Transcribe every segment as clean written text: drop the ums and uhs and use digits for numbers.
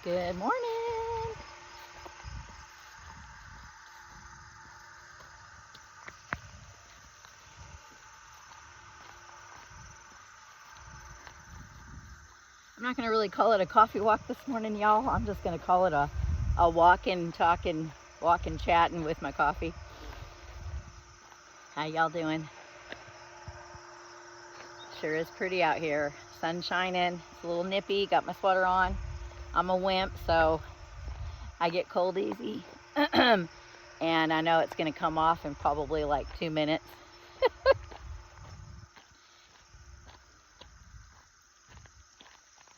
Good morning. I'm not going to really call it a coffee walk this morning, y'all. I'm just going to call it a walking, talking, walking, chatting with my coffee. How y'all doing? Sure is pretty out here. Sun shining. It's a little nippy. Got my sweater on. I'm a wimp, so I get cold easy. And I know it's going to come off in probably like 2 minutes.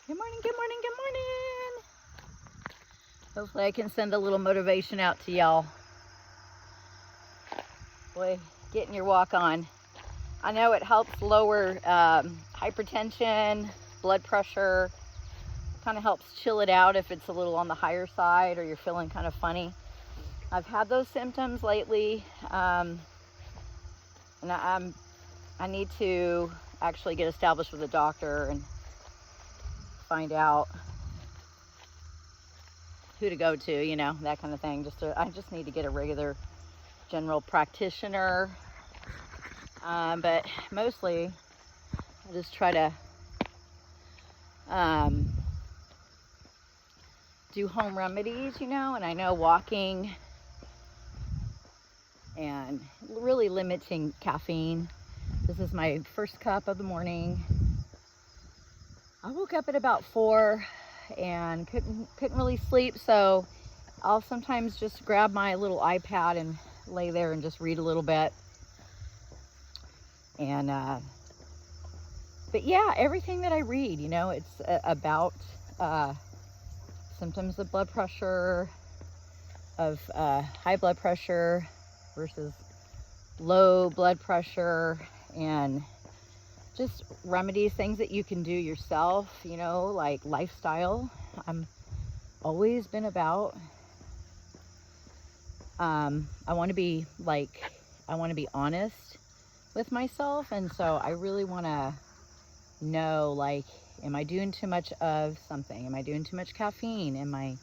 Good morning, good morning, good morning. Hopefully I can send a little motivation out to y'all. Boy, getting your walk on. I know it helps lower hypertension, blood pressure. Kind of helps chill it out if it's a little on the higher side or you're feeling kind of funny. I've had those symptoms lately, and I need to actually get established with a doctor and find out who to go to, you know, that kind of thing. I just need to get a regular general practitioner, but mostly I just try to do home remedies, you know, and I know walking and really limiting caffeine. This is my first cup of the morning. I woke up at about 4 and couldn't really sleep, so I'll sometimes just grab my little iPad and lay there and just read a little bit. And but yeah, everything that I read, you know, it's about symptoms of blood pressure, of high blood pressure versus low blood pressure, and just remedies, things that you can do yourself, you know, like lifestyle. I'm always been about, I want to be honest with myself. And so I really want to know, like, am I doing too much of something? Am I doing too much caffeine? Am I,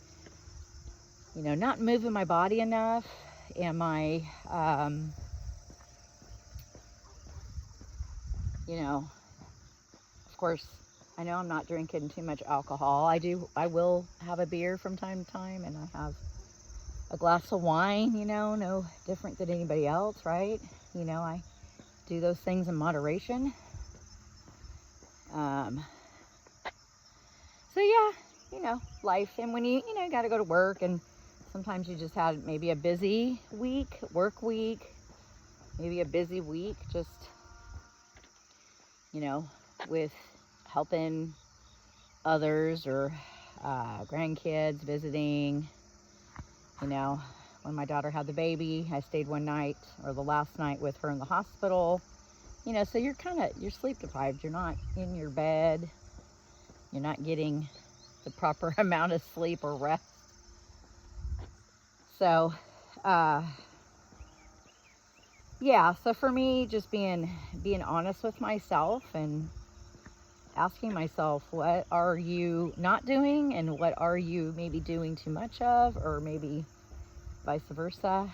you know, not moving my body enough? Am I, you know, of course, I know I'm not drinking too much alcohol. I will have a beer from time to time, and I have a glass of wine, you know, no different than anybody else, right? You know, I do those things in moderation. So yeah, you know, life. And when you got to go to work, and sometimes you just had maybe a busy week, work week, maybe a busy week, just, you know, with helping others or grandkids visiting. You know, when my daughter had the baby, I stayed one night, or the last night, with her in the hospital. You know, so you're sleep deprived. You're not in your bed. You're not getting the proper amount of sleep or rest. So, yeah, so for me, just being honest with myself and asking myself, what are you not doing, and what are you maybe doing too much of, or maybe vice versa.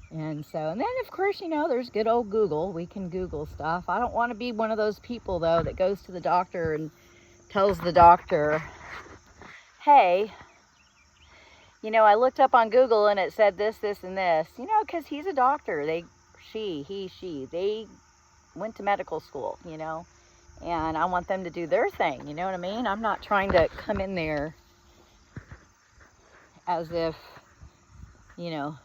And then, of course, you know, there's good old Google. We can Google stuff. I don't want to be one of those people, though, that goes to the doctor and tells the doctor, hey, you know, I looked up on Google and it said this, this, and this, you know, because he's a doctor. They went to medical school, you know, and I want them to do their thing. You know what I mean? I'm not trying to come in there as if, you know,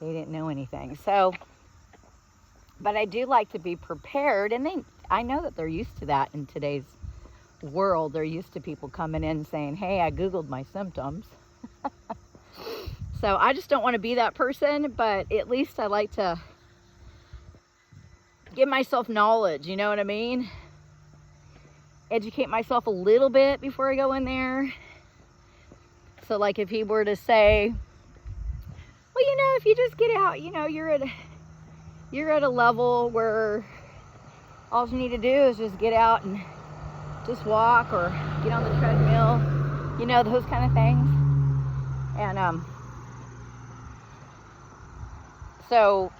they didn't know anything. So, but I do like to be prepared, and I know that they're used to that in today's world. They're used to people coming in saying, hey, I Googled my symptoms. So I just don't want to be that person, but at least I like to give myself knowledge, you know what I mean? Educate myself a little bit before I go in there. So like if he were to say, well, you know, if you just get out, you know, you're at a level where all you need to do is just get out and just walk or get on the treadmill, you know, those kind of things. And so,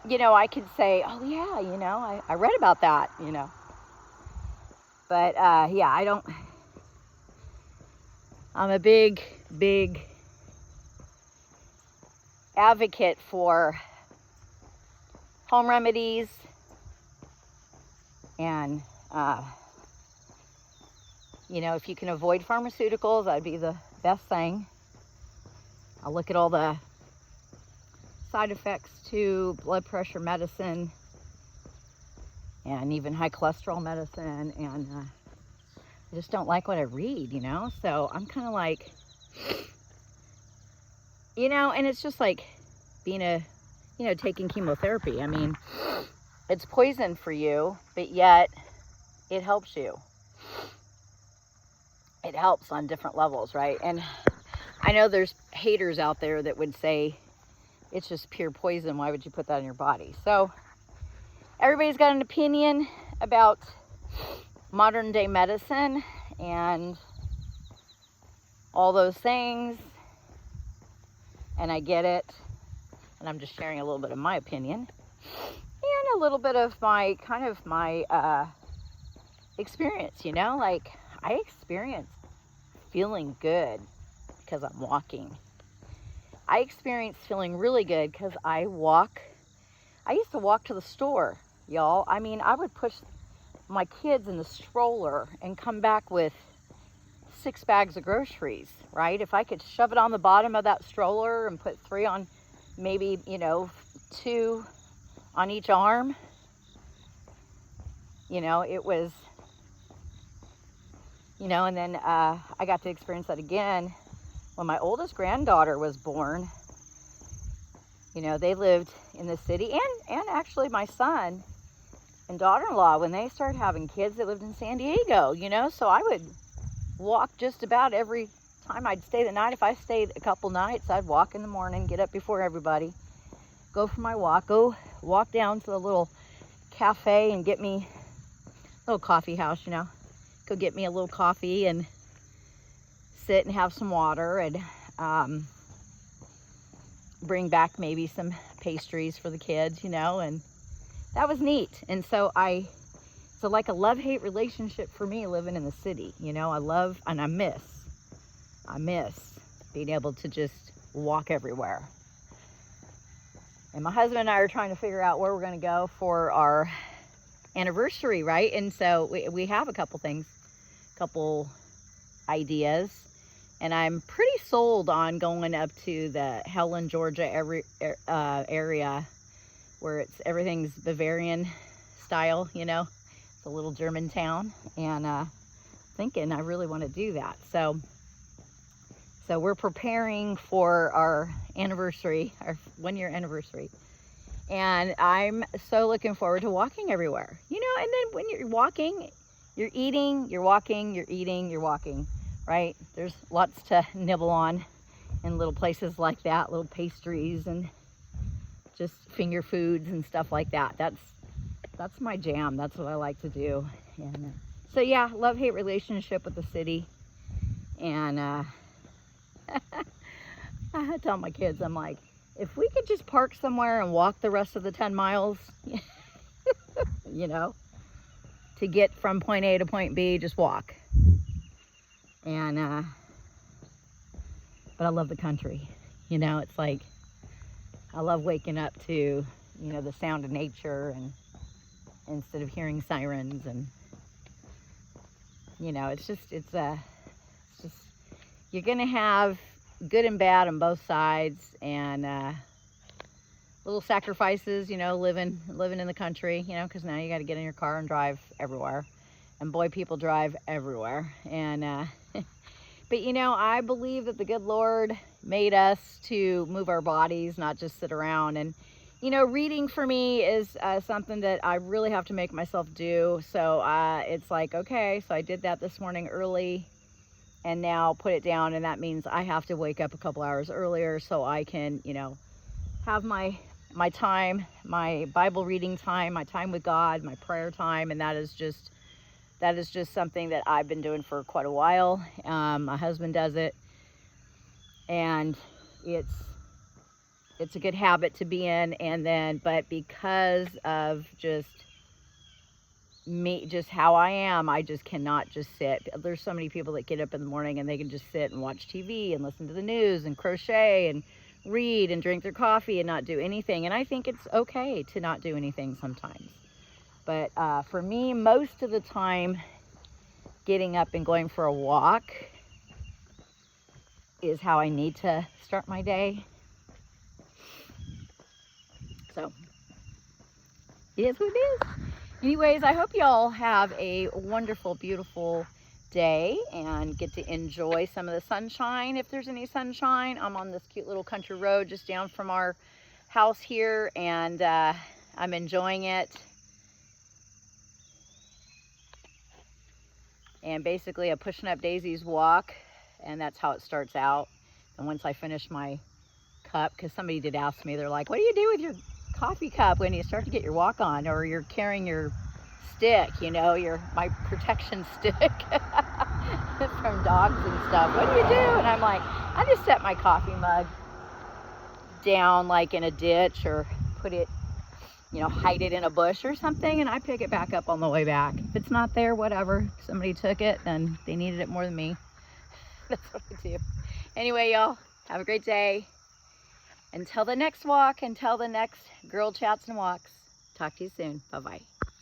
you know, I could say, oh yeah, you know, I read about that, you know. But yeah, I'm a big advocate for home remedies and you know, if you can avoid pharmaceuticals, that'd be the best thing. I'll look at all the side effects to blood pressure medicine and even high cholesterol medicine, and I just don't like what I read, you know. So I'm kind of like, you know, and it's just like being you know, taking chemotherapy. I mean, it's poison for you, but yet it helps you. It helps on different levels, right? And I know there's haters out there that would say it's just pure poison. Why would you put that in your body? So everybody's got an opinion about modern day medicine and all those things. And I get it. And I'm just sharing a little bit of my opinion and a little bit of my experience, you know, like I experience feeling good because I'm walking. I experience feeling really good because I walk. I used to walk to the store, y'all. I mean, I would push my kids in the stroller and come back with 6 bags of groceries, right? If I could shove it on the bottom of that stroller and put 3 on, maybe, you know, 2 on each arm, you know, it was, you know. And then I got to experience that again when my oldest granddaughter was born. You know, they lived in the city, and actually my son and daughter-in-law, when they started having kids, they lived in San Diego, you know. So I would walk just about every time I'd stay the night. If I stayed a couple nights, I'd walk in the morning, get up before everybody, go for my walk, go walk down to the little cafe and get me a little coffee house, you know, go get me a little coffee and sit and have some water, and bring back maybe some pastries for the kids, you know. And that was neat. And so so like a love-hate relationship for me living in the city, you know. I love and I miss being able to just walk everywhere. And my husband and I are trying to figure out where we're going to go for our anniversary, right? And so we have a couple ideas, and I'm pretty sold on going up to the Helen, Georgia area where everything's Bavarian style, you know. It's a little German town, and thinking I really want to do that. So we're preparing for our anniversary, our 1-year anniversary. And I'm so looking forward to walking everywhere, you know. And then when you're walking, you're eating, you're walking, you're eating, you're walking, right? There's lots to nibble on in little places like that, little pastries and just finger foods and stuff like that. That's my jam. That's what I like to do. And so yeah, love-hate relationship with the city. And I tell my kids, I'm like, if we could just park somewhere and walk the rest of the 10 miles, you know, to get from point A to point B, just walk. And but I love the country, you know. It's like I love waking up to, you know, the sound of nature, and instead of hearing sirens, and you know, it's just you're gonna have good and bad on both sides, and little sacrifices, you know, living in the country, you know, because now you got to get in your car and drive everywhere, and boy, people drive everywhere. And but you know, I believe that the good Lord made us to move our bodies, not just sit around. And you know, reading for me is something that I really have to make myself do. So it's like, okay, so I did that this morning early, and now put it down, and that means I have to wake up a couple hours earlier so I can, you know, have my time, my Bible reading time, my time with God, my prayer time. And that is just that is just something that I've been doing for quite a while. My husband does it, and it's a good habit to be in. And then, but because of just me, just how I am, I just cannot just sit. There's so many people that get up in the morning and they can just sit and watch TV and listen to the news and crochet and read and drink their coffee and not do anything. And I think it's okay to not do anything sometimes. But for me, most of the time, getting up and going for a walk is how I need to start my day. So it is what it is. Anyways, I hope y'all have a wonderful, beautiful day and get to enjoy some of the sunshine if there's any sunshine. I'm on this cute little country road just down from our house here, and I'm enjoying it. And basically a pushing up daisies walk, and that's how it starts out. And once I finish my cup, because somebody did ask me, they're like, what do you do with your coffee cup when you start to get your walk on, or you're carrying your stick, you know, my protection stick from dogs and stuff. What do you do? And I'm like, I just set my coffee mug down like in a ditch, or put it, you know, hide it in a bush or something, and I pick it back up on the way back. If it's not there, whatever. Somebody took it and they needed it more than me. That's what I do. Anyway, y'all, have a great day. Until the next walk, until the next Girl Chats and Walks. Talk to you soon. Bye-bye.